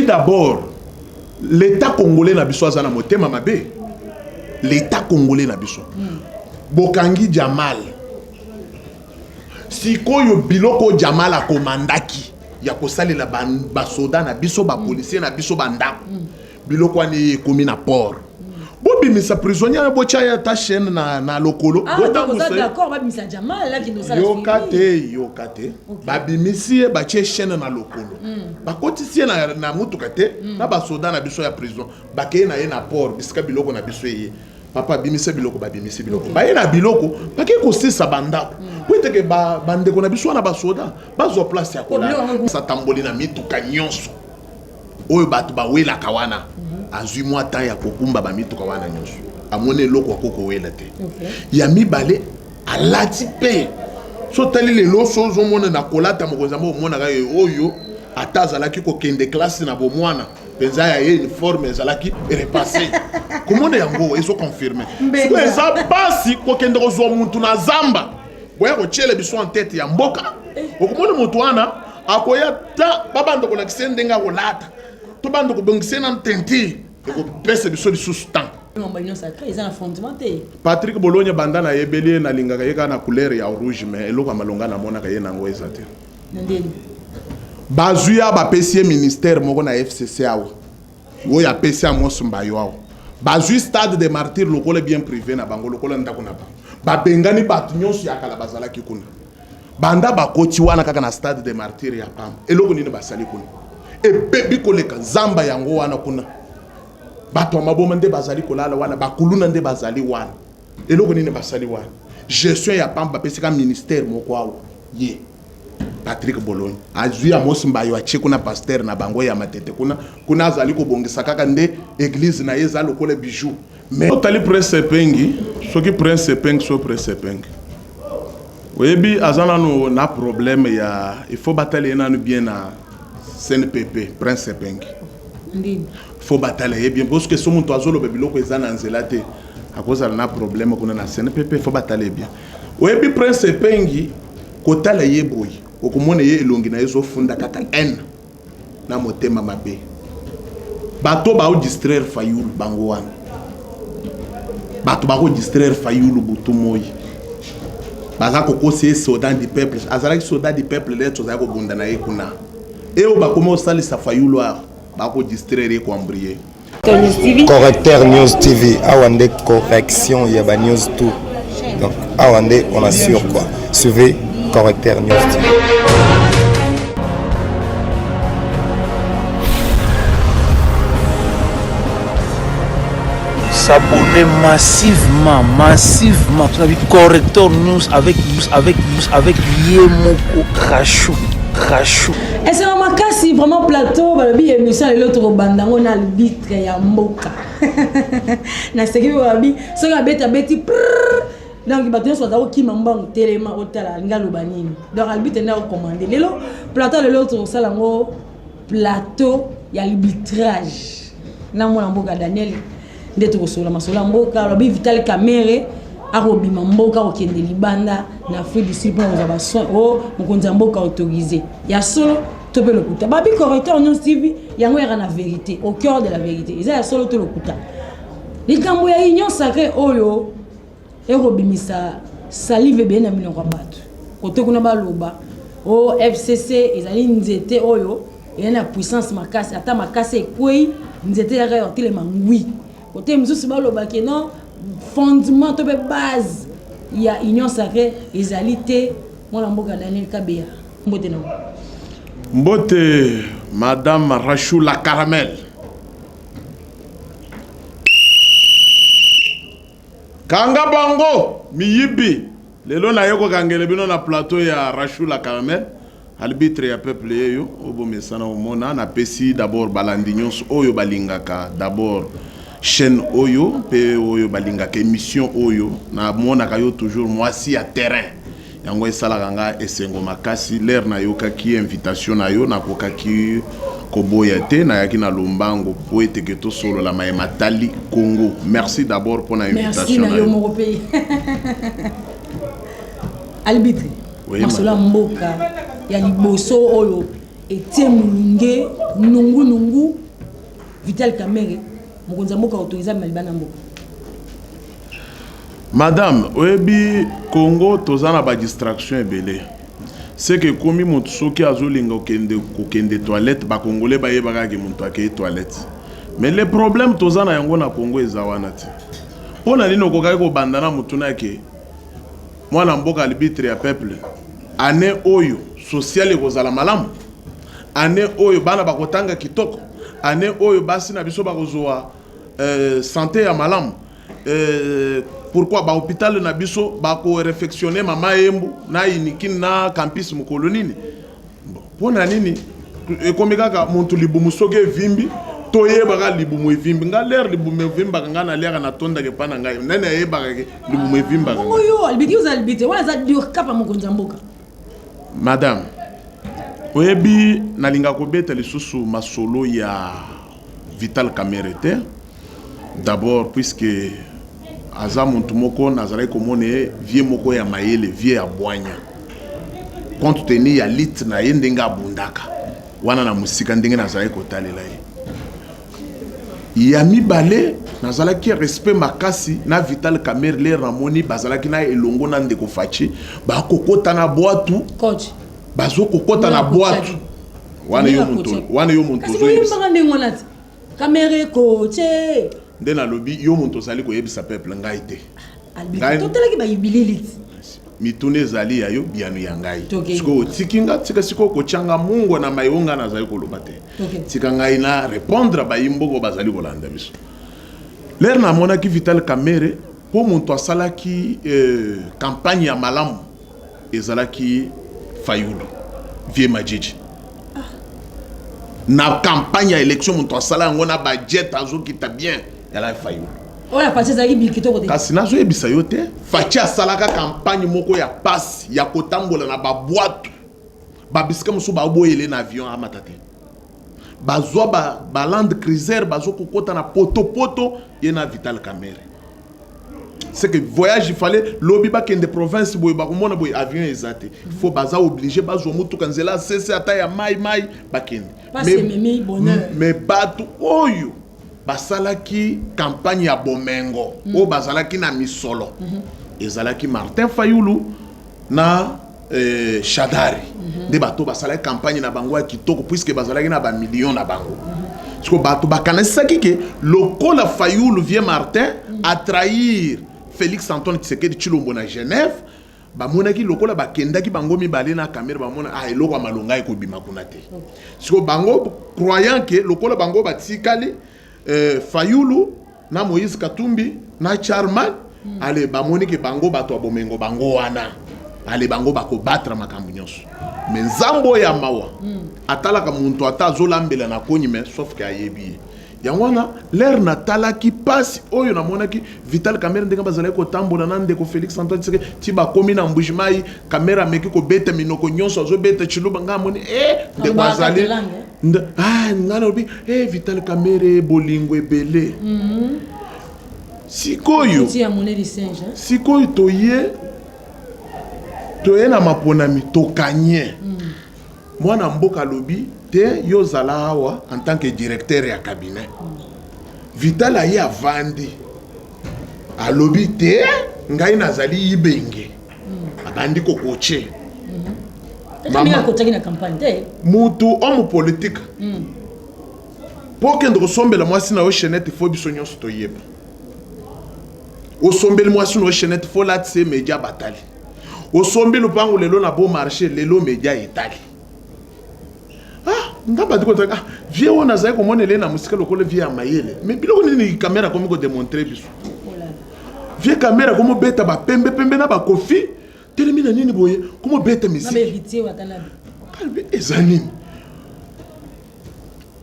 d'abord l'état congolais na biso azana motema mabe. L'état congolais na biso. Bokangi Jamal. Sikoyo biloko Jamal a komandaki ya kosalela ba soda na biso ba policier na biso bandako. Biloko ani komi na port. Bobi misa prisonnier bocha ya ta chaîne na lokolo. Donc vous êtes d'accord ba misa Jamal là qui nous a yokate. Babi misi ba che chaîne na lokolo. Ba kotisie na mutuka te na ba soda na biso ya prison. Ba ke na ye na port bisika biloko na biso ye. Papa bimise biloko ba bimise biloko. Ba ye na biloko ba ke ko sisa bandako. Wete ke ba bandeko na biso na ba soda ba zo place ya kola. Sa tamboli na mituka nyonso. Oyo batu ba wela kawana. Azui moi temps ya kokumba ba mituka wana nyonso. Amone loko akoko wela te. Ya mibale alati pe. So tali le loso zo mona na kolata mokonza mo mona ga oyo atazalaki ko kende classe na bo mwana. Penza ya uniforme ezalaki repassé. Comment on yango ezo confirmer. So eza basi ko kende ko zo muntu na zamba. Boya ko chele biso en tête ya mboka. Okomona muntu wana akoya ta babando ko lakisende nga ko lata. To bando ko bongisena ntenti ko pese biso di sustan. Patrick Bologna bandana yebeli na lingaka yeka na couleur ya rouge mais eloko malonga na mona ka yena ngo ezate. Ndeni. Bazuya ba PC ministère moko na FCC awo. Wo ya PC amosumba yo awo. Bazu stade de martyrs lokole bien privé na bango lokole ndako na ba. Ba bengani batu nyonso ya kala bazala kikuna. Banda ba koti wana kaka na stade de martyrs ya pam. Eloko nini basali kuna. E bebi koleka zamba yango wana kuna. Bato maboma nde bazali kolala wana bakuluna nde bazali wana. Eloko nini basali wana. Gestion ya pam ba pesika ministère moko awo. Ye. Patrick Bologna azui amosimba yo ache kuna pasteur na bango ya matete kuna azali ko bongisa kaka nde église na yeza lokole bijou mais otali prince pengi soki prince pengi so prince pengi webi azana no na problème ya il faut batailler na bien na CNPP prince pengi ndini faut batailler bien parce que somuntu azolo bebiloko ezana nzela te akoza na problème kuna na CNPP faut batailler bien webi prince pengi kotala yeboyi okomone ye elongi na yezo funda kaka en na motema mabe bato ba o distraire fayulu bango wana bato ba ko distraire fayulu butu moyi baza ko conseiller soldat du peuple azala ki soldat du peuple letto za ko bunda na ye kuna e o ba komo salisa fayulu ba ko distraire ko embrier Correcteur News TV awande correction ya ba news tout donc awande on assure quoi suivez Correcteur News TV. S'abonner massivement. Vous avez Correcteur News avec Yemoko Rachou. Et c'est vraiment kasi vraiment plateau balobi émission l'autre bandango na arbitre ya mboka. Na seki babi soka beta beti donc bato nyonso bazali kokima mbango telema otala ngaloba nini donc arbitre nde akocommande lelo plateau lelo tokosala yango plateau ya arbitrage na mwana mboka Daniel nde tokosola masolo ya mboka alobi Vital Kamerhe akobima mboka kokende libanda na Afrique du Sud mpo kozwa basoin o mokonzi ya mboka autorisé ya solo to mpe lokuta babi Correcteur News TV yango yaka na vérité au cœur de la vérité eza ya solo to lokuta likambo ya union sacrée oyo erobimisa salive bena milongo bato kote kuna baloba o FCC ezali nzete oyo yana puissance makasi ata makasi ekwei nzete ya rayo tele mangui kote mzusu baloba ke non fondement to be base ya union sacrée ezali te mwana mboka Daniel Kabea mbote na mbote madame Rachou la caramel. Kanga bango miyibi lelo na yoko kangele bino na plateau ya Rachou la caramel arbitre ya peuple yeyo obo mesana omona na pesi d'abord balandinyons oyo balingaka d'abord chaîne oyo pe oyo balingaka émission oyo na mona kayo toujours moi si à terrain yango esala kanga esengo makasi l'air na yoka ki invitation na yo na kokaki koboya te na yaki na lombango po eteke to solo la matali Congo. Merci d'abord pour la invitation. Merci na yo moko pays. Arbitre. Oui, masolo mboka ya liboso oyo Etienne Mulunge, Nungu, Vital Kamerhe, Mokonza Mboka autorisé Malibana Mboka. Madame, oyebi Congo tozana ba distraction ebele. C'est que comme mon soki azolinga kokende toilette ba congolais ba yebaka ke muntu akeye toilette. Mais le problème tozana yango na Congo ezawana ti. Pona nino kokaki ko bandana mutuna ke mwana mboka arbitre ya peuple. Ane oyo social ekozala malamu. Ane oyo bana bakotanga kitoko. Ane oyo basi na biso bakozwa santé ya malamu. Pourquoi ba hôpital na biso ba ko réfectionner mama yembu na inikin na campus mukolonini. Bon, pona nini ekomeka ka muntu libumu soge vimbi toyeba libumu evimbi nga l'air libumu evimba nga na l'air na tonda ke pana ngai nene yeba ke libumu evimba ngo yo albiti uza albiti wala za dur kapa Mokonza Mboka. Madame oyebi nalinga kobeta lisusu masolo ya Vital Kamerhe. D'abord puisque aza muntu moko nazalaki komone vie moko ya mayele vie ya bwanya compte tenu ya lit na ye ndenge abundaka wana na musika ndenge nazalaki kotalela ye ya mibale nazalaki respect makasi na Vital Kamerhe le ramoni bazalaki na elongo na ndeko faci bakokota na bwatu coach bazokokota na bwatu wana yo muntu ozoyebaka ndenge wana ti Kamerhe coach nde na lobi yo muntu ozali koyebisa peuple ngai te totelaki bayibilili ti mitune ezali ya yo biano ya ngai siko otikinga tika siko kotyanga mungo na mayonga nazali koloba te tika ngai na répondre bayimboko bazali kolanda biso lere namonaki Vital Kamerhe po muntu asalaki campagne ya malamu ezalaki Fayulu vie majiji na campagne ya élection muntu asala yango na budget azokita bien yala Fayulu oya pasi ezalaki bilkito kote kasi nazoyebisa yo te Faci asalaka campagne moko ya pasi ya kotambola na babwatu babisika mosusu baboyele na avion amata te bazwa baland cruiser bazokokota na potopoto ye na Vital Kamerhe. C'est que voyage il fallait lobi bakende province boy bakomona boy avion ezate il faut baza obligé bazwa mutu kanzela cesse ata ya mai bakende mais batu oyo basalaki campagne ya bomengo o bazalaki na misolo ezalaki Martin Fayulu na Shadari de bato basalaki campagne na bango ya kitoko puisque bazalaki na ba millions na bango parce que bato bakanisaki ke lokola Fayulu vie Martin a trahir Félix Antoine Tshisekedi Tshilombo na Genève bamonaki lokola bakendaki bango mibale na Kamerhe bamona eloko malonga ekobima kuna te siko bango croyant que lokola bango batikali Fayulu na Moïse Katumbi na Charman ale bamoni ke bango bato abomengo bango wana ale bango bakobatra makambo nyonso mais nzambo ya mawa atalaka muntu ata azolambela na koni mais sauf que ayebi yangwana l'air natalaki pasi oyo namonaki Vital Kamerhe ndenge bazalaki kotambola na ndeko Félix Antoine Tshisekedi ti bakomi na mbujimai Kamerhe ameki kobeta minoko nyonso azobeta Chiluba nga amoni ndeko azali ngana obi Vital Kamerhe bolingo ebele sikoyo toye na maponami tokanye mwana mboka lobi te yo zala awa en tant que directeur ya cabinet Vital aye avandi alobi te ngai nazali ibenge abandi kokoche mutu homme politique po kende kosombela mwasi na yo chenette fo biso nyonso toyeba osombeli mwasi na yo chenette fo latise media batali osombeli lupango lelo na bon marché lelo media etali ngaba diko taka vie ona zai komonele na musika lokole vie ya mayele mais biloko nini caméra komi ko démontrer biso vie caméra komo beta ba pembe na ba kofi telemina nini boye komo beta musique na héritier watana kalbi ezanini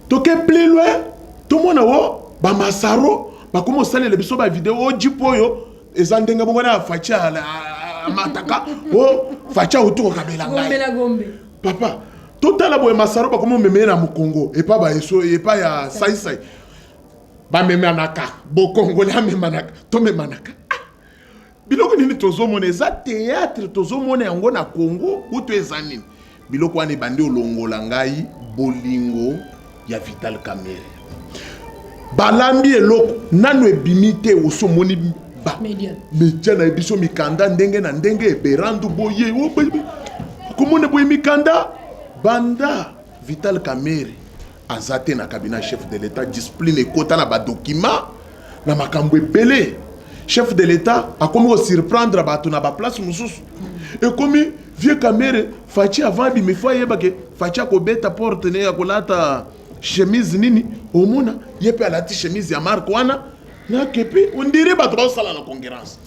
toke plus loin to mona wo ba masaro ba komo salela biso ba vidéo o jipoyo ezandenga bongo na Faci mataka o Faci utuko kabela ngai papa totala boye masaro ba komo meme na mukongo et pas ba eso et pas ya sai ba meme anaka bo kongo la meme anaka to meme anaka biloko nini tozo mona za théâtre tozo mona yango na Congo ou to ezanini biloko wana ebandi olongola ngai bolingo ya Vital Kamerhe balambi eloko nano ebimi te osomoni ba media na biso mikanda ndenge na ndenge berandu boye komone boye mikanda banda Vital Kamerhe azate na cabinet chef de l'état discipline ekota na ba document na makambo ebele chef de l'état akomi ko surprendre bato na ba place mususu ekomi vieux Kamerhe fachi avant bimi fo yebake fachi akobeta porte ne ya kolata chemise nini omona yepe alati chemise ya marque wana na kepi ondire bato ba sala na concurrence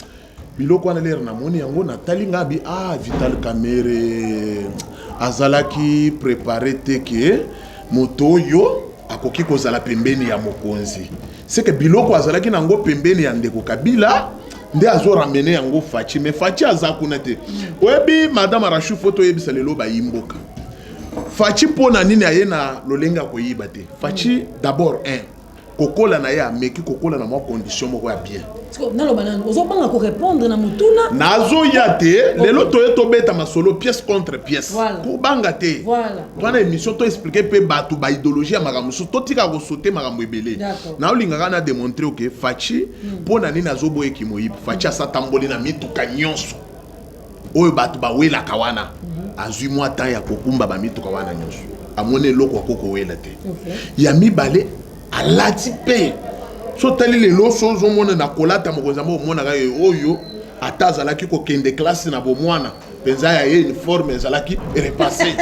biloko wana lere na moni yango natali ngabi Vital Kamerhe azalaki préparé te ke moto yo akoki kozala pembeni ya mokonzi c'est que biloko azalaki nango pembeni ya ndeko Kabila nde azo ramener yango Fachi mais Fachi azakuna te oyebi madame Arachou photo yebisa lelo ba yimboka Fachi pona nini ayena lolenga koyiba te Fachi d'abord kokola na ya meki kokola na mo condition moko ya bien ozobanga ko répondre na mutuna nazo ya te lelo to beta masolo pièce contre pièce ko banga te twana émission to expliquer pe batu ba idéologie ya magamusu to tika ko sauter magamu ebele na olinga na démontrer que Fachi pona nini azoboye kimoyiba Fachi asatamboli na mituka nyonso oyo batu ba wela kawana azui mwa temps ya kokumba ba mituka wana nyonso amone loko akoko wela te ya mibale alati pe so tali lelo sozo mona na kolata mokonza mo mona ga oyo atazalaki ko kende classe na bo mwana penza ya uniforme ezalaki repassé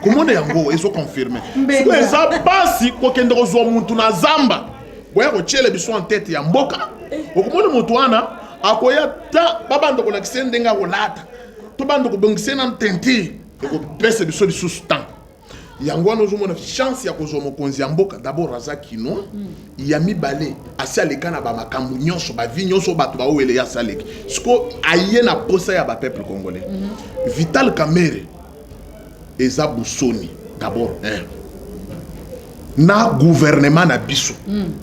komona yango eso confirmer so eza basi ko kende ko zo muntu na zamba boya ko chele biso en tête ya mboka okomona mutu wana akoya ta babando ko na kisendenga kolata to bando ko bongisena ntenti ko pese biso lisusu temps yango wana ozomona chance ya kozwa mokonzi ya mboka d'abord aza kino ya mibale asi aleka na bamakambo nyonso bavi nyonso bato baowele ya asaleki siko aye na posa ya bapeuple congolais Vital Kamerhe eza busoni d'abord na gouvernement na biso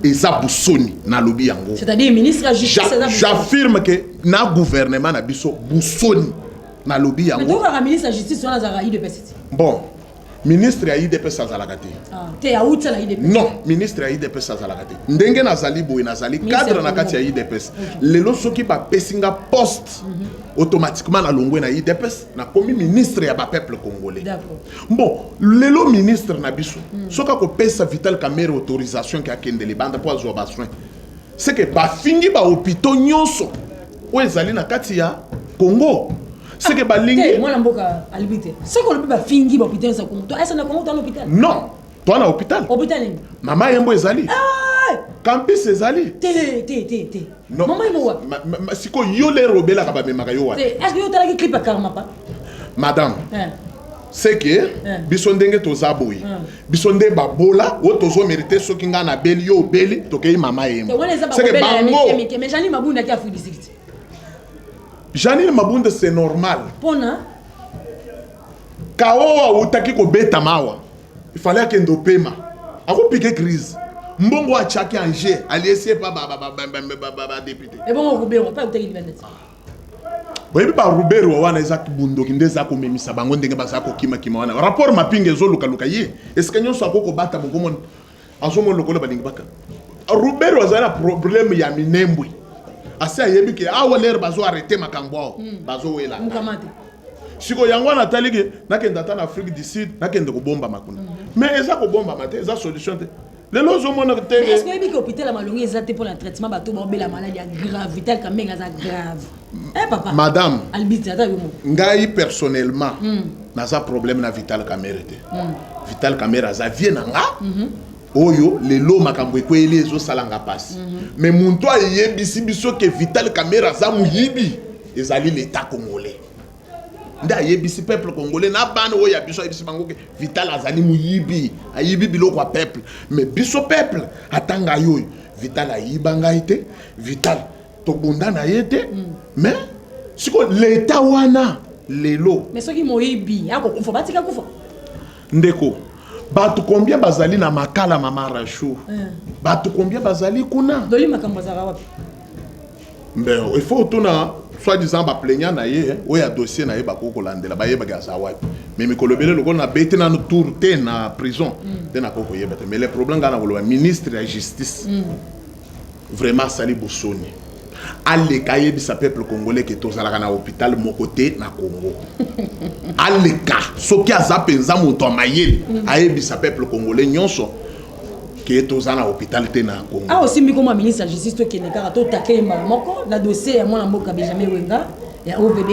eza busoni na lobi yango c'est-à-dire ministre la justice j'affirme que na gouvernement na biso busoni na lobi yango mais toi ministre la justice on a zara de pesiti bon ministre ya IDPS azalaka te. Te ya uta la IDPS. Non, ministre ya IDPS azalaka te. Ndenge nazali boye nazali cadre na kati ya IDPS. Lelo soki ba pesinga poste automatiquement na longwe na IDPS na komi ministre ya ba peuple congolais. D'accord. Bon, lelo ministre na biso. Soka ko pesa Vital Kamerhe autorisation ki akende le banda po azwa ba soin. C'est que ba fingi ba hôpitaux nyonso o ezali na kati ya Congo. C'est que balingi moi mboka albité c'est qu'on peut pas fingi ba hôpital ça comme toi est-ce na comment dans l'hôpital non toi na hôpital maman yembo ezali campus ezali té maman yembo wa siko yo le robela ka ba memaka yo wa est-ce que yo tala ki clip karma pas madame c'est que biso ndenge toza boyi biso nde babola o tozo mériter soki nga na beli yo beli tokei mama yembo c'est que bango mais jani mabunda ki afudi district Janine Mabunda c'est normal. Pona Kaoa utaki ko beta mawa. Il fallait que ndopema. Ako piquer crise. Mbongo a chaki anje, aliésier pas député. Et bon Roubero pas utaki vendet. Boyebi ba Roubero wana ezaki bundo kindeza ko memisa bango ndenge bazako kima wana. Rapport mapping ezo luka ye. Est-ce que nyoso akoko bata bongo azomo lokolo balingi baka. Roubero azana problème ya minembwe. Asa yebi ke awa lere bazo arrêter makambo bazo wela mukamate siko yango na talike nakenda ta na Afrique du Sud nakenda ko bomba makuna mais eza ko bomba mate eza solution te lelo zo mona te est-ce que yebi ke hôpital la malongi eza te pour le traitement bato ba obela maladie grave Vital Kamerhe eza grave papa madame albite ata yo ngai personnellement naza problème na Vital Kamerhe te Vital Kamerhe aza vie na nga oyo lelo makambo ekweli ezo salanga pasi mais muntu ayebisi biso ke Vital Kamerhe aza muyibi ezali l'état congolais nda ayebisi peuple congolais na bana oyo biso ayebisi bango ke Vital azali muyibi ayibi biloko ya peuple mais biso peuple atanga yoyo Vital ayibanga ite Vital tobunda na yete mais siko l'état wana lelo mais soki moyibi akokufa batika kufa ndeko Batu combien bazali na makala mama Arachou Batu combien bazali kuna doli makambo za wapi mais il faut tuna soit disant ba plaignant na ye o ya dossier na ye ba ko landela ba ye ba ga za wapi mais mikolo belé lokolo na bete na tour te na prison te na koko yeba te mais le problème ngana koloba ministre de la justice vraiment sali bosoni aleka yebisa peuple congolais que tozalaka na hôpital moko te na Congo aleka soki aza penza moto amayeli ayebisa peuple congolais nyonso que toza na hôpital te na Congo. Ah aussi mi comme ministre de la justice to keneka to takemba moko na dossier ya mwana mboka Benjamin Wenga ya OVD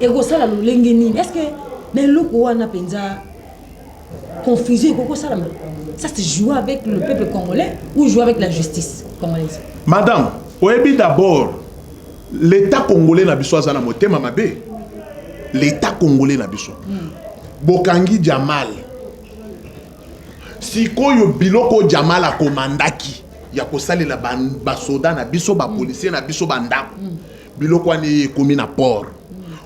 et ko sala lolenge nini est-ce que mais loko wana penza confusion ko sala ça c'est jouer avec le peuple congolais ou jouer avec la justice congolaise? Madame, oyebi d'abord l'état congolais na biso azana motema mabe. L'état congolais na biso. Bokangi Jamal. Sikoyo biloko Jamal a komandaki ya kosalela ba soda na biso ba policier na biso bandako. Biloko ani komi na port.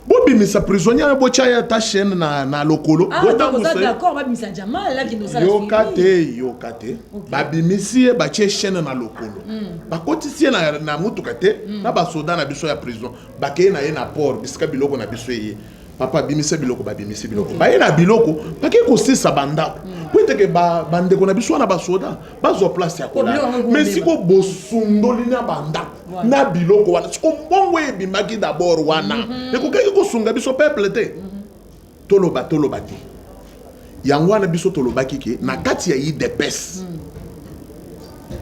Bobi misa prisonnier bocha ya ta chaîne na lokolo. Ah donc ça d'accord ba misa Jamal là qui nous a yokate babi misi ba che chaîne na lokolo. Ba kotisie na mutuka te na ba soda na biso ya prison. Ba ke na ye na port bisika biloko na biso ye. Papa bimise biloko ba bimise biloko. Ba ye na biloko ba ke ko sisa bandako. Kwete ke ba bande ko na biso na ba soda ba zo place ya kola. Mais siko bosundoli na bandako. Na biloko wana siko mbongo ebimaki d'abord wana ekokaki kosunga biso peuple te toloba te yango wana biso tolobaki ke na kati ya IDPS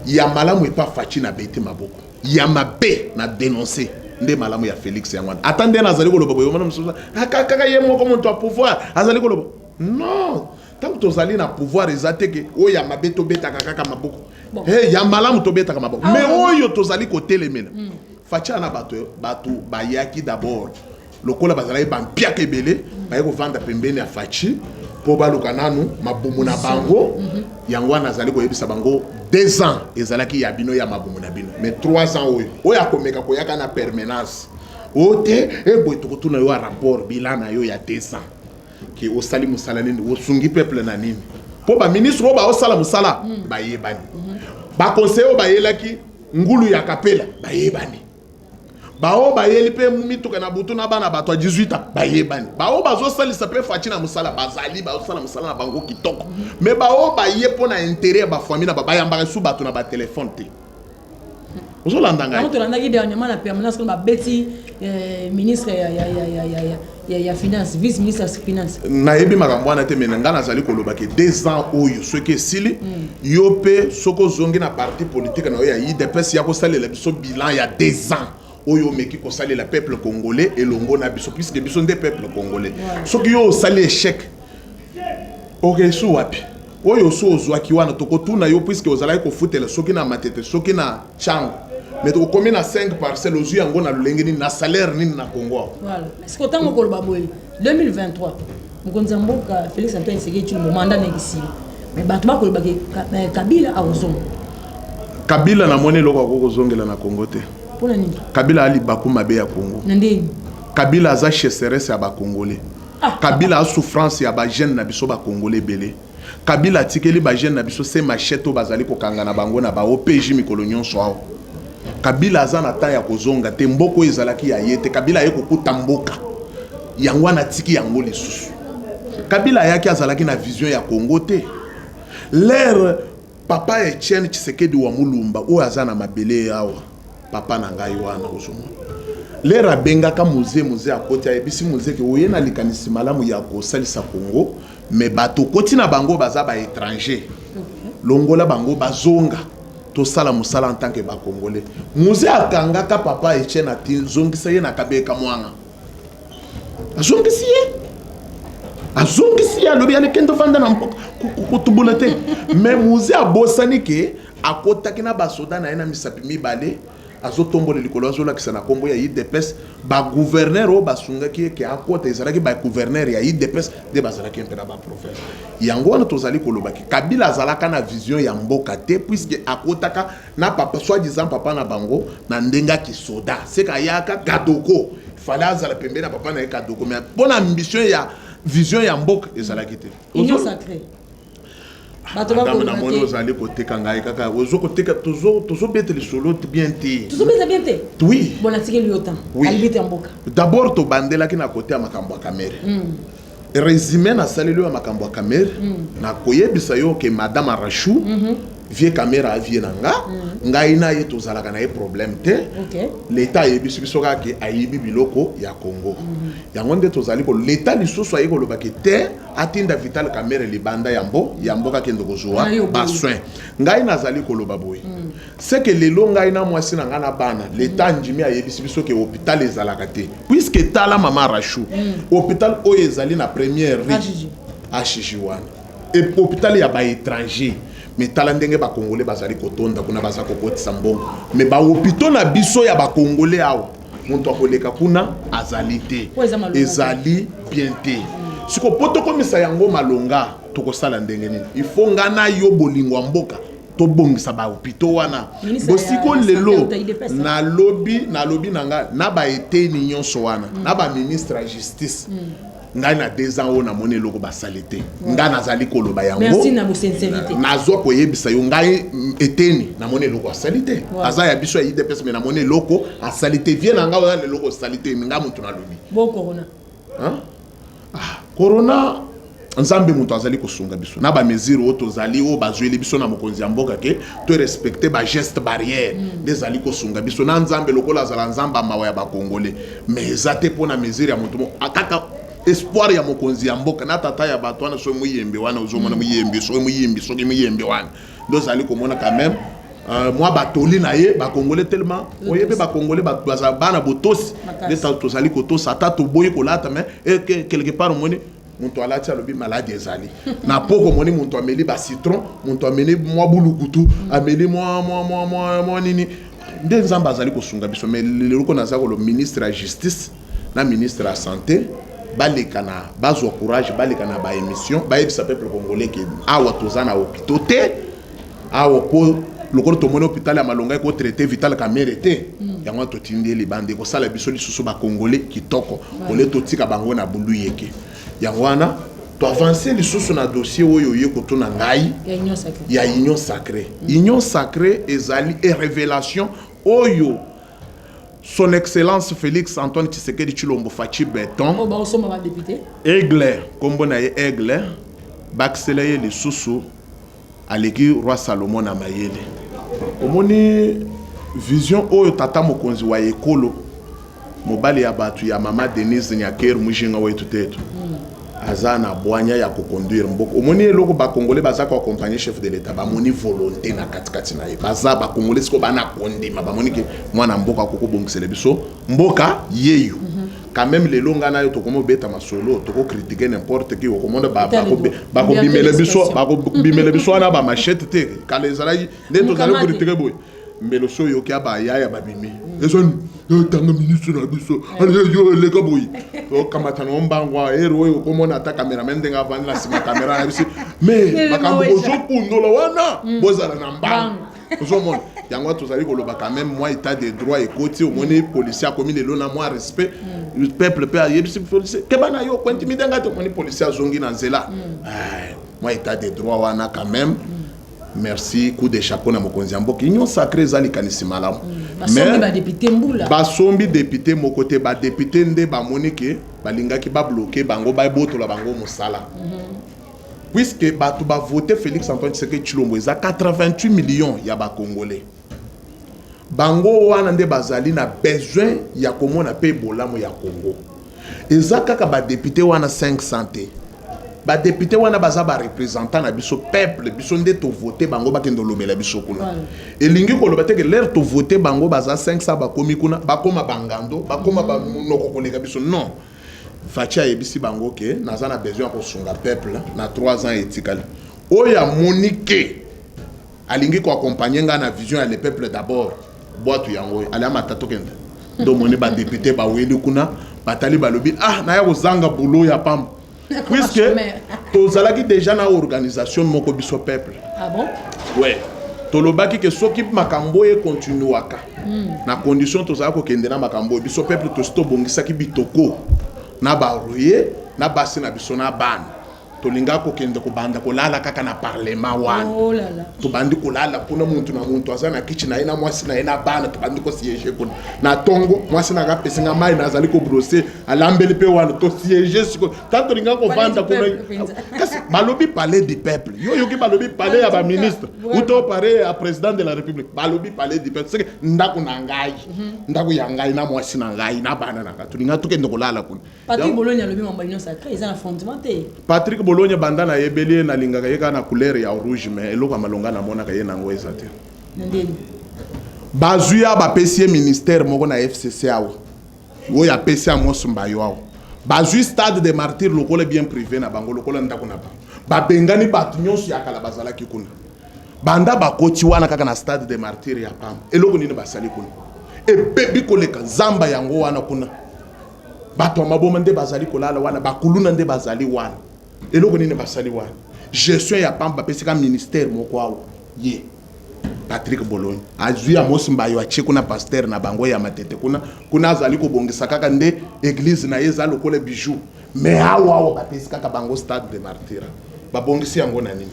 ya malamu epa faci na bete maboko ya mabe na dénoncer nde malamu ya Félix yango wana atande na azali koloba boyo mana mususa kaka ye moko moto a pouvoir azali koloba non tant que tozali na pouvoir ezate ke oya mabe to betaka kaka maboko hey ya malamu to betaka maboko mais oyo tozali ko telemela facha na bato bayaki d'abord lokola bazali bampia kebele baye ko vanda pembeni ya fachi po baluka nanu mabumu na bango yango wana azali ko yebisa bango 2 ans ezalaki ya bino ya mabumu na bino mais 3 ans oyo akomeka ko yaka na permanence ote ebo tokotuna yo rapport bilan na yo ya 2 ans ki osali musala nini osungi peuple na nini po ba ministre o ba osala musala ba yebani ba conseiller ba yelaki ngulu ya kapela ba yebani ba o ba yeli pe mumituka na butu na bana bato 18 ans ba yebani ba o ba zo salisa pe faci na musala bazali ba osala musala na bango kitoko mais ba o ba yepo na intérêt ba famille na ba yamba su bato na ba téléphone te ozolanda ngai on a dernièrement la permanence comme Betty ministre ya finance vice ministre ya finance na yebi makambo wana te mena ngana zali koloba ke 2 ans oyo soki esili yo pe soko zongi na parti politique na yo ya IDPS ya kosalela biso bilan ya 2 ans oyo meki kosalela peuple congolais elongo na biso puisque biso nde peuple congolais soki yo osali échec okesu wapi oyo so ozwaki wana tokotuna yo puisque ozalaki kofutela soki na matete soki na chango mais to komi na 5 parcelles ozu yango na lolenge nini na salaire nini na Congo. Voilà. Est-ce que tant ko baboy 2023 mukonza mboka Félix Antoine Tshisekedi mu mandat na kisi mais bato ba ko Kabila awozonga Kabila na mone loko ko zongela na Congo te pona nini Kabila ali bakuma be ya Congo ndeni Kabila za chasseresse ya ba Congolais Kabila a souffrance ya ba jeune na biso ba Congolais belé Kabila tikeli ba jeune na biso se machette o bazali ko kanga na bango na ba OPJ mikolo nyonso awo Kabila aza na ta ya kozonga te mboko ezalaki ya yete Kabila ye kokuta mboka yango na tiki yango lisusu Kabila yaki azalaki na vision ya Congo te l'air papa Etienne Tshisekedi wa Mulumba o aza na mabele yawa papa na ngai wana ozomo l'air abengaka musée akoti ayebisi musée ke oyena likanisi malamu ya kosalisa Congo mais bato koti na bango baza ba étranger longola bango bazonga to sala musala en tant que ba Congolais musée akangaka papa Etienne ati zongisa ye na kabeka mwanga azongisi alobi ale kendo fanda na mpoka kutubula te mais musée abosani ke akotaki na basoda na ye na misapi mibale azotombola likolo azolakisa na kombo ya IDPS ba gouverneur o basungaki ke akota ezalaki ba gouverneur ya IDPS de bazalaki mpe na ba province yango wana tozali kolobaki Kabila azalaka na vision ya mboka te puisque akotaka na papa soi-disant papa na bango na ndenga kisoda seka yaka Gadoko fallait azala pembe na papa na Gadoko mais bona ambition ya vision ya mboka ezalaki te union sacrée bato ba ko na mono zali koteka ngai kaka ozo koteka tozo bete le solo bien te tozo bete bien te oui bona tiki lyotan albite mboka d'abord to bandela ki na côté ya makambo ya kamere résumé na salelo ya makambo ya caméra na koyebisa yo ke madame Arachou vie caméra vie nanga ngai na ye tozalaka na ye problème te l'état yebisi biso kaka ke ayibi biloko ya Congo yango nde tozali ko l'état lisusu ayi koloba ke te atinda vital caméra libanda yambo ka kende kozwa ba soin ngai nazali koloba boye c'est que lelo ngai na mwasi na ngana bana l'état njimi ayebisi biso ke hôpital ezalaka te puisque tala mama Arachou hôpital oyo ezali na première rue HJ wana et hôpital ya ba étranger mais tala ndenge ba congolais bazali kotonda kuna baza kokotisa mbongo mais ba hôpital na biso ya ba congolais awa muntu akoleka kuna azali te ezali bien te siko poto komisa yango malonga tokosala ndenge nini il faut ngana yo bolingo mboka to bongisa ba hôpital wana bosiko lelo na lobby nanga na ba été ni nyonso wana na ba ministre ya justice ngai na 2 ans on a moné loko ba salité nga nazali koloba yango merci na bo sincérité nazo ko yebisa yo ngai eteni na moné loko ba salité aza ya biso ya IDPS mais na moné loko a salité vient nga wa le loko salité nga muntu na lobi bon corona corona nzambe muntu azali kosunga biso na ba mesure oto zali o bazweli biso na mokonzi ya mboka ke to respecter ba geste barrière des ali kosunga biso na nzambe lokola zala nzamba mawa ya ba congolais mais ezate pona mesure ya muntu akaka espoir ya mokonzi ya mboka na tata ya bato wana so muyembe wana uzomona muyembe wana donc ali komona quand même moi batoli na ye ba congolais tellement oyebe ba congolais baza bana botosi leta tozali kotosa ata to boye kolata mais quelque part moni muntu alati alobi maladi ezali na poko moni muntu ameli ba citron muntu ameli mwa bulukutu ameli mwa nini nde nzamba azali kosunga biso mais leloko nazako le ministre ya justice na ministre ya santé balekana bazo courage balekana ba émission ba yebisa peuple congolais ke awa tozana hôpital te awa po lokolo to mona hôpital ya malonga ko traiter vital caméra te yango to tindeli bande ko sala biso lisusu ba congolais kitoko ole to tika bango na bulu yeke yango wana to avancer lisusu na dossier oyo yeko to na ngai ya union sacrée ezali et révélation oyo Son Excellence Félix Antoine Tshisekedi Tshilombo Fachi Béton. Aigle, comme Aigle, Baxeleye les Soussou, Aleki Roi Salomon na Mayele. Omoni vision oyo tata mokonzi wa ekolo. Mobali ya batu ya mama Denise Nyakeru mujinga wetu tetu. Azana boanya ya kokonduire mboko. Omoni eloko ba congolais baza ko accompagner chef de l'état ba moni volonté na katikati na ye. Baza ba congolais ko bana kondima ba moni ke mwana mboka koko bongisele biso mboka yeyo. Quand même les longa na yo to komo beta masolo to ko critiquer n'importe qui au commande ba ko bimele biso na ba machette te kale zalayi ne to zalo critiquer boy. Mbelo so yo kia ba ya ba bimi. Ezon tanga ministre na biso. Yo le ko boy. O kamata no mbangwa ero yo komona ta cameraman denga vani la sima camera na bisi. Mais makambo zo kundola wana bozala na mbang. Ozomona yango tozali koloba quand même moi état de droit et côté au moni policier a commis le lona moi respect le peuple peut yebisi policier ke bana yo kwenti midanga to moni policier azongi na nzela. Moi état de droit wana quand même. Merci coup de chapeau na mokonzi mboka union sacrée zali kanisi malamu mais ba député mbula ba sombi député mo côté ba député nde ba monike balingaki ba bloquer bango ba botola bango musala puisque ba tu ba voter Félix Antoine Tshisekedi Tshilombo eza 88 millions ya ba congolais bango wana nde bazali na besoin ya komona pe bolamo ya Congo eza kaka ba député wana 500 te ba député wana baza ba représentant na biso peuple biso nde to voter bango bakendo lobela biso kuna elingi ko lobate ke l'air to voter bango baza 500 bakomi kuna bakoma bangando bakoma ba noko koleka biso non fatia ebisi bango ke naza na besoin ko sunga peuple na 3 ans etikali oya monique alingi ko accompagner nga na vision ya le peuple d'abord boatu yango ala matato kenda do moni ba député ba weli kuna batali balobi na ya kozanga boulot ya pam puisque tozalaki déjà na organisation moko biso peuple. Ah bon? Ouais. Tolobaki ke soki makambo e continuaka. Na condition tozala ko kende na makambo biso peuple to sto bongisaki bitoko na ba royer na basi na biso na ban. tolinga kokende kobanda kolala kaka na parlement wana. Oh là là. Tobandi kolala kuna muntu na muntu azana kitchen na ina mwasi na ina bana tobandi ko siège kuna. Na tongo mwasi na ngapesi nga mai na azali ko brosser alambeli pe wana to siège siko. Tanto linga ko vanda kuna. Kasi balobi palais du peuple. Yo ki balobi palais ya ba ministre. Uto parler à président de la République. Balobi palais du peuple. C'est ndako na ngai. Ndako ya ngai na mwasi na ngai na bana na ka. Tulinga tukende kolala kuna. Patrick Bologna lobi mamba ino sacré, ils ont affrontement té. Patrick Bologna bandana yebeli na lingaka yeka na couleur ya rouge mais eloko malonga na mona ka yena ngo ezate. Ndeni. Bazuya ba PC ministère moko na FCC awo. Wo ya PC a mosumba yo awo. Bazu stade de martyrs lokole bien privé na bango lokole ndako na ba. Ba bengani batu nyonso ya kala bazala ki kuna. Banda ba koti wana kaka na stade de martyrs ya pam. Eloko nini basali kuna. E bebi koleka zamba yango wana kuna. Bato maboma nde bazali kolala wana bakuluna nde bazali wana eloko nini basali wana gestion ya pamba pesika ministère moko awo ye Patrick Bologna azwi ya mosimba yo ache kuna pasteur na bango ya matete kuna azali ko bongisa kaka nde église na yeza lokole bijou mais awo bapesika kaka bango stade de martyrs babongisi yango na nini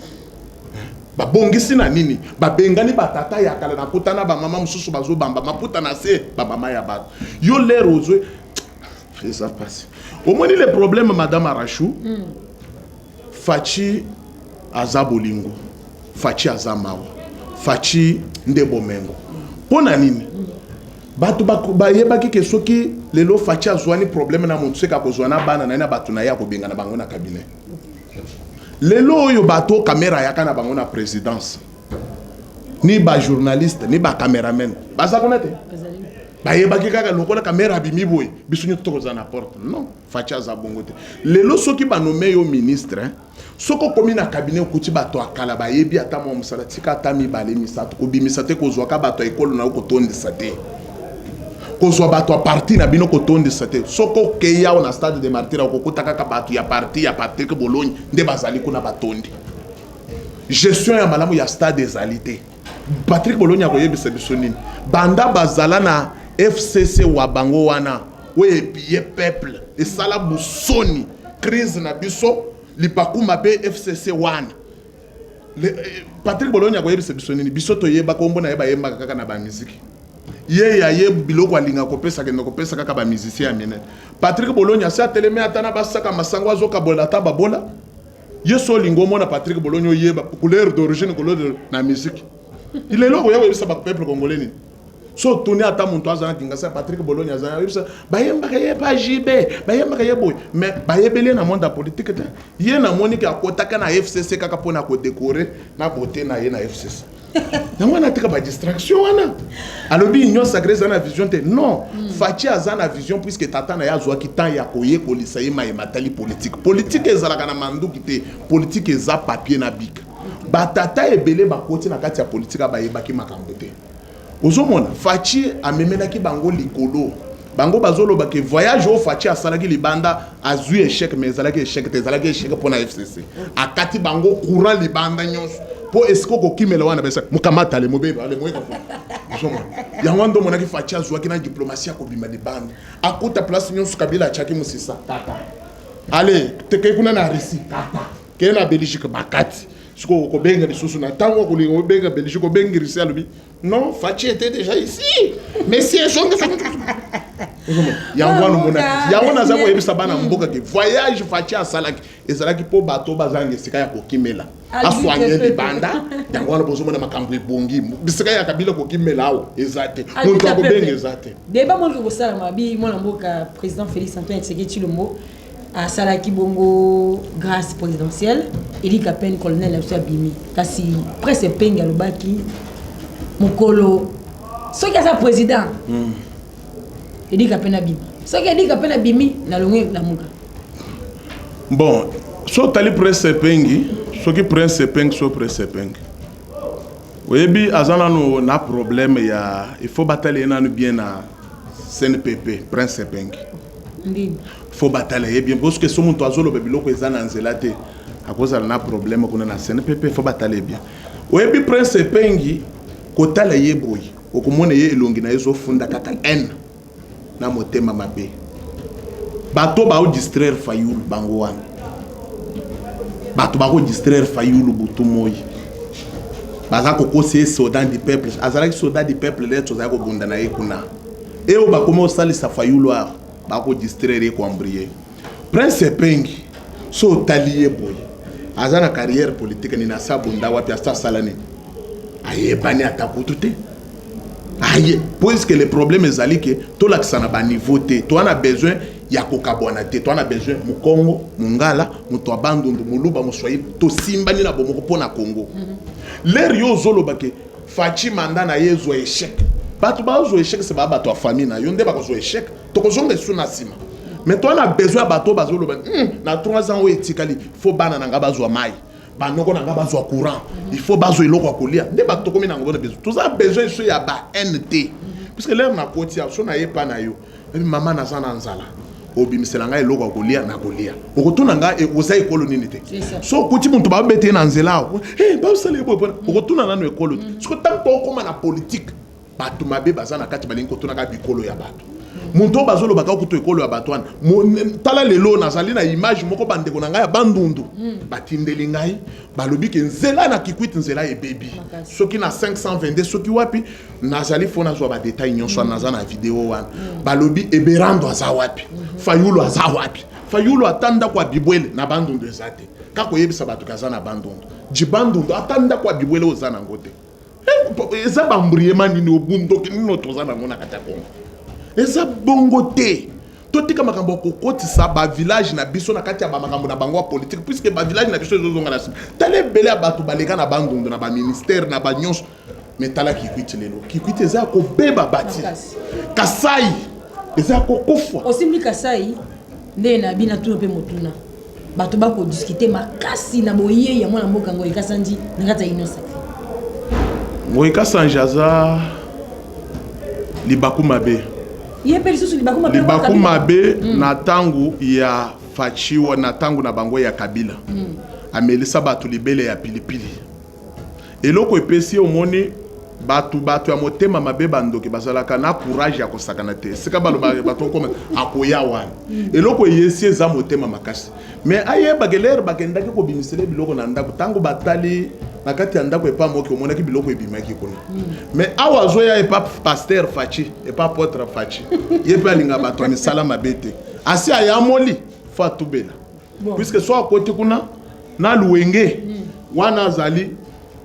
babongisi na nini babengani batata ya kala na kutana ba mama mususu bazo bamba maputa na se ba mama ya bato yo lero ozwe ça passe. Au moins le problème madame Arachou. Fachi azabolingo. Fachi azamao. Fachi ndebomengo. Pona nini? Batu bayebaki ke soki lelo fachi azwani problème na muntu seka kozwana bana na batu na ya ko benga na bango na cabinet. Lelo yo bato caméra ya kana bango na présidence. Ni ba journaliste, ni ba cameraman. Baza konate? Bayebaki kaka lokola kamera abimi boy bisunyo tokoza na porte non facha za bongote lelo soki ba nommé yo ministre soko komi na cabinet okuti bato akala bayebi ata mo musala tika ata mibale misato ko bimisa te kozwa ka bato ekolo na ko tondisa te kozwa bato a parti na bino ko tondisa te soko ke ya na stade de martyrs ko kutaka ka bato ya parti ya Patrick Bologna nde bazali kuna batondi gestion ya malamu ya stade des alités Patrick Bologna ko yebisa biso nini banda bazala na FCC wa bango wana we biye peuple et sala busoni crise na biso lipakuma pe FCC wana Patrick Bologna ko yebisa biso nini biso to yeba ko mbona yeba yemba kaka na ba musique ye ya ye biloko alinga ko pesa kendo ko pesa kaka ba musicien amene Patrick Bologna sa teleme atana basaka masango azoka bola taba bola yeso lingo mona Patrick Bologna yeba couleur d'origine couleur na musique il est là ko yeba ba peuple congolais ni so tourner à ta montoise dans Kinshasa Patrick Bologna za yebisa bayemba kaye pa JB bayemba kaye boy mais bayebele na monde politique te ye na moni ka kotaka na FCC kaka pona ko décorer na beauté na ye na FCC nango na tika ba distraction wana alobi union sacrée za na vision te non fachi aza na vision puisque tata na ya zwa ki temps ya koye ko lisaye ma matali politique ezalaka na manduki te politique eza papier na bika batata ebele bakoti na kati ya politique abayebaki makambo te ozomona fachi amemelaki bango likolo bango bazoloba ke voyage au fachi asalaki libanda azui échec mais ezalaki échec te ezalaki échec pour na FCC akati bango courant libanda nyonso po esko ko kimela wana besa mukamata le mobebe ale moyeka ko ozomona yango ndo monaki fachi azwaki na diplomatie ko bima libanda akuta place nyonso kabila chaki musisa tata ale teke kuna na Russie tata ke na Belgique bakati siko ko benga lisusu na tango ko lingo benga Belgique ko benga Russie alobi non fachi était déjà ici mais si ezonga yango monaki yango naza ko yebisa bana mboka ke voyage fachi asalaki ezalaki po bato bazange sika ya kokimela aswanye libanda yango wana bozo mona makambo ebongi bisika ya kabila kokimela awo ezate muntu akobenga ezate débat mo ko sala mabi mona mboka président Félix Antoine Tshisekedi Tshilombo à Salaki Bongo grâce présidentielle Eli Kapen colonel Absa Bimi kasi presse penga lobaki mokolo soki asa président Eli Kapen Bimi soki Eli Kapen Bimi na longue na muka bon so tali presse pengi soki presse pengi so presse pengi oyebi azana no na problème ya il faut batailler na bien na CNPP prince pengi ndi faut batailler bien parce que so muntu azolo bebiloko ezana nzela te akoza na problème kuna na CNPP faut batailler bien oyebi prince pengi kotala yeboyi okomona ye elongi na yezo funda kaka n na motema mabe bato ba o distraire fayulu bango wana bato bako distraire Fayulu butu moi baza koko c'est soldat du peuple azalaki soldat du peuple les tozako bunda na ekuna et o ba komo sali sa Fayulu bako distraire ko embrier Prince Pengi so talié boy azana carrière politique ni na sa bunda wapi asa salani aye bani atakutute aye puisque le problème ezali que to lakisa na ba niveau te to ana besoin ya kokabwana te to ana besoin mu Congo mungala muto abandondu muluba muswayi to simbani na bomoko pona Congo l'air yo zolo bake fachi manda na yezo échec batu ba zo échec c'est ba bato famille na yo nde ba zo échec to ko zonga suna sima mais to ana besoin bato ba zolo ba na 3 ans o etikali faut bana na ngaba zo mai banoko na ngaba zo courant il faut bazo eloko kolia nde bato komi na ngona besoin tout ça besoin so ya ba NT puisque l'air na koti so na yepa na yo maman na sana nzala obimisela ngai eloko kolia na kolia okotuna ngai oza ekolo nini te so kuti muntu ba bete na nzela ba usale bo okotuna nanu ekolo so tanto okoma na politique bato mabe bazana kati balingi kotuna ka bikolo ya bato muntu bazolo baka okuto ekolo ya bato wana tala lelo nazali na image moko bandeko na ngai ya bandundu batindeli ngai balobi ke nzela na kikwiti nzela e baby soki na 522 soki wapi nazali fona zo ba detail nyonso naza na video wana balobi eberando aza wapi Fayulu aza wapi Fayulu atanda kwa bibwele na bandundu ezate kako yebisa bato kaza na bandundu jibandundu atanda kwa bibwele ozana ngote eza bambrie manini obundo kinino tozana ngona kata Kongo eza bongo te totika makambo kokotisa ba village na biso na kati ya ba makambo na bango politique puisque ba village na biso ezozonga na sima tale bele bato baleka na bandundu na ba ministère na ba nyonso mais tala kikwiti lelo kikwiti eza ko beba bati Kasai eza ko kofwa osimbi Kasai nde na bina tu pe motuna bato bako discuter makasi na boye ya mwana mboka ngo ikasanji ngata inosa ngo ikasanji aza libaku mabe libaku mabe na tangu ya fachiwa na tangu na bango ya Kabila amelisa bato libele ya pilipili eloko epesi omoni bato ya motema mabe bandoki bazalaka na courage ya kosakana te sika balo bato koma akoya wana eloko yesi eza motema makasi mais ayeba gelere bakendaki ko bimisele biloko na ndako tango batali na kati ya ndako epa moki omonaki biloko ebimaki kuna mais awa zoya epa pasteur Fachi epa potre Fachi yepe alinga bato ya misala mabe te asi ayamoli fa tubela puisque so akoti kuna na luwenge wana azali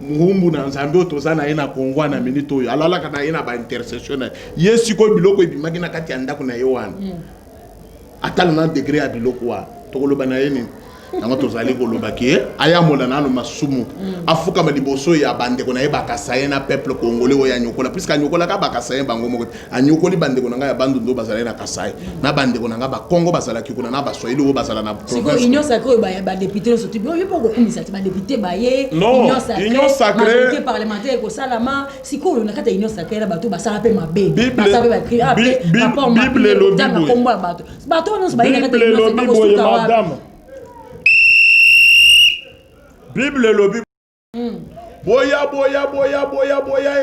muhumbu na nzambe otozana ina kongwa na minito oyo alalaka na ina ba intercession yesu ko biloko ebimaki na kati ya ndako na yewana atala na degré ya biloko wa tokoloba na yeni nango tozali koloba ke ayamola nano masumu afuka maliboso ya bandeko na yebaka saye na peuple congolais oyo anyokola puisque anyokola ka baka saye bango moko anyokoli bandeko na nga ya bandu ndo bazala na Kasai na bandeko na nga ba Congo bazala kikuna na baswahili oyo bazala na province union sacrée ba député so tibo yo poko kumisa ba député ba ye union sacrée parlementaire ko salama siko na kata union sacrée la bato basala pe mabe basala ba Bible lo Bible bato no so ba ina kata union sacrée Bible lobi boya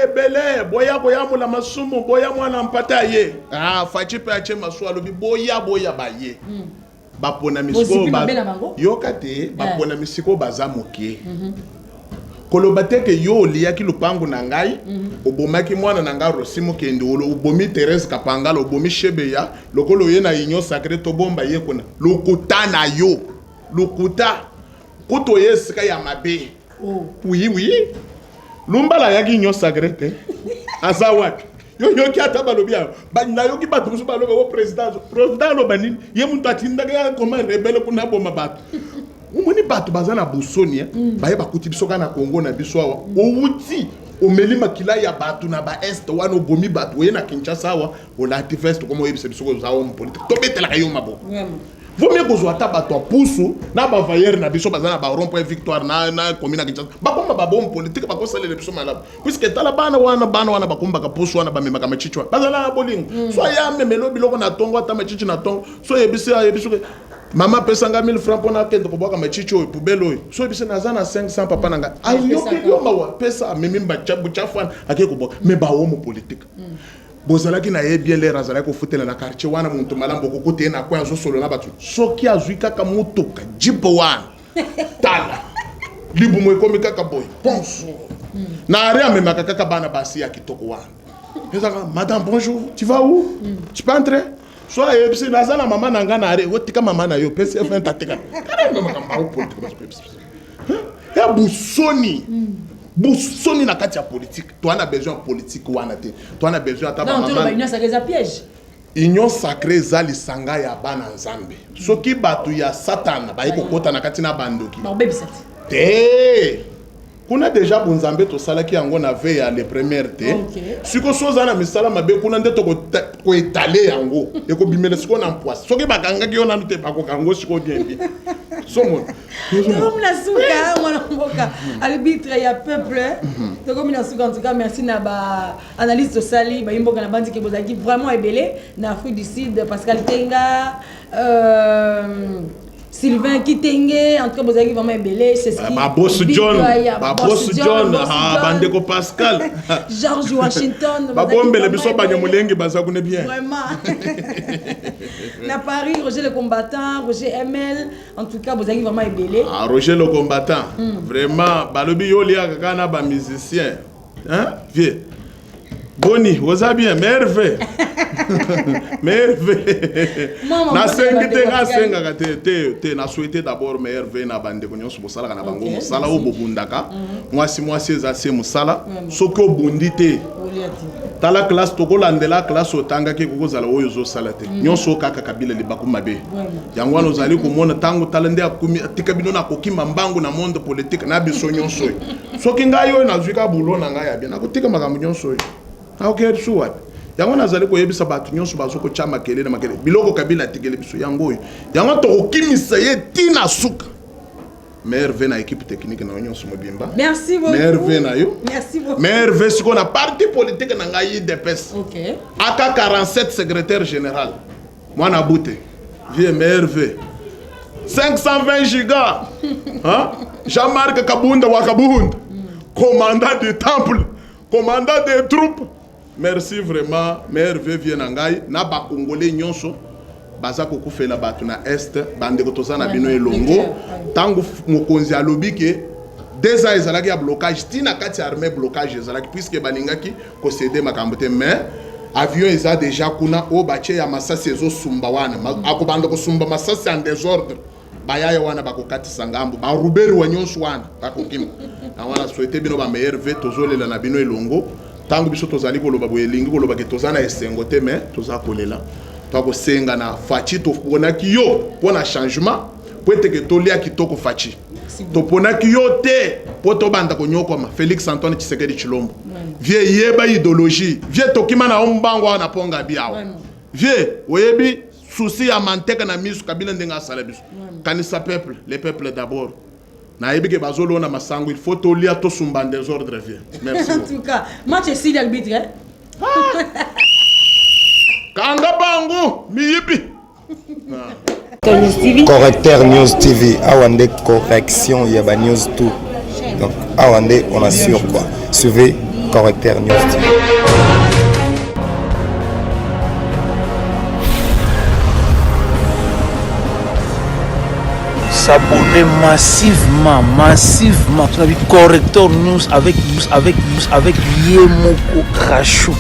ebele boya mula masumu boya mwana mpata ye Fachi pe ache maswa lobi boya baye bapona misiko yokate bapona misiko baza mokie koloba teke yo liaki lupangu na ngai obomaki mwana na ngai Rosimo kende obomi Thérèse Kapangala obomi Shebeya lokolo ye na union sacrée to bomba ye kuna lukuta na yo lukuta kuto yesika ya mabe oui lumbala yaki union sacrée te asa wapi yo ki ataba lobia ba na yo ki batu so ba lo president lo banini ye muntu atinda ka comment rebelle kuna boma batu umoni batu bazana busonia baye bakuti bisoka na Congo na biso awa outi omeli makila ya batu na ba est wana obomi batu we na Kinshasa awa olati fest comme oyebise bisoko za homme politique to betela kayo mabo vaut mieux que soit tabato pousu na ba vailleur na biso bazana ba rond-point victoire na commune Kinshasa bakoma ba bombe politique bakosala le biso malabo puisque talabana wana bakomba ka pousu wana ba memaka machichwa bazana na bolingo so ya memelo biloko na tongo ata machichi na tongo so yebise mama pesanga 1000 francs pona kende ko boka machicho poubelle oyo so yebise nazana 500 papa nanga ayo mawa pesa memimba chabu chafana akeko boka me ba homo politique bozalaki na ye bien l'air azalaki kofutela na quartier wana muntu malambo kokote na kwa zo solo na batu soki azui kaka mutuka jipo wana tala libumo ekomi kaka boy ponce na rien même kaka bana basi ya kitoko wana madame bonjour tu vas où tu peux entrer soit ebisi nazana mama nanga na are otika mama na yo pesi fin tatika kana mama kamba politique ya busoni busoni na kati ya politique toi na besoin politique wana te toi na besoin ata mama non tu ça les piège union sacrée za lisanga ya bana nzambe soki batu ya satana ba yiko kota na kati na bandoki ba bebisati te kuna déjà bunzambe to salaki yango na veille ya le première te siko soza na misala mabe kuna nde to ko étaler yango e ko bimela siko na mpoise soki bakanga ki ona mite bako kango siko bien somo comme la souka mwana mboka arbitre ya peuple to comme na souka en tout cas merci na ba analyste sali ba imboka na bandi ke bozaki vraiment ébélé na Afrique du Sud Pascal Tenga Sylvain Kitenge, en tout cas, vous avez vraiment ébélé. C'est ce qui Boss John, Bandeko Pascal, George Washington. Babombe, le biso Banyamulenge, Baza connaît bien. Vraiment. Na Paris, Roger le combattant, Roger ML, en tout cas, vous avez vraiment ébélé. Ah, Roger le combattant, vraiment, Balobi Yolia, Kakana, ba musicien. Hein, vieux. Boni, vous avez bien, merveille. Merveille. Na sengite nga senga te na souhaité d'abord merveille na bande ko nyonso musala kana bango musala o bobundaka mwasi eza se musala soko bundite tala classe to kolandela classe otanga ke kokozala oyo zo sala te nyonso kaka kabila libako mabe yango wana ozali komona tango talende akumi tika bino na kokima mbangu na monde politique na biso nyonso soki ngai oyo nazwika bulo na ngai ya bien nakotika makambo nyonso oyo okay suwa yango nazali koyebisa batu nyonso bazoko chama kelele makele biloko kabila tikele biso yango yango to okimisa ye tina suka merve na équipe technique na nyonso mobimba merci beaucoup merve na yo merci beaucoup merve siko na parti politique na ngai DPS OK aka 47 secrétaire général mwana bute vie merve 520 giga hein Jean-Marc Kabunda wa Kabunda commandant du temple commandant des troupes. Merci vraiment, merveille vienangai na ba congolais nyonso baza ko kufela batu na est bande ko tozana bino elongo tango mokonzi alobi ke déjà ezalaki ya blocage tina kati armée blocage ezalaki puisque balingaki ko céder makambo te mais avion eza déjà kuna o bache ya masasi ezo sumba wana akobanda ko sumba masasi en désordre bayaya wana bakokatisa ngambo ba ruberi wa nyonso wana bakokima na wana souhaiter bino ba meilleur ve tozolela na bino elongo tango biso tozali koloba boyelingi koloba ke tozana esengo te mais toza kolela to senga na fachi to ponaki yo pona changement po eteke tolia kitoko fachi to ponaki yo te po to banda ko nyokoma Félix Antoine Tshisekedi Tshilombo vie yeba idéologie vie tokima na ombango na ponga biawa vie oyebi souci ya manteka na misu kabila ndenga sala biso kanisa peuple les peuples d'abord. Il faut tout lire tout son bande désordre. Merci. En tout cas, match est si l'arbitre. Kanga bango, miyipi. Correcteur News TV, Awande correction, il y a News tout. Donc, Awande, on assure quoi. Suivez Correcteur News TV. S'abonner massivement. Tu as vu Correcteur News avec Yemoko Krachou.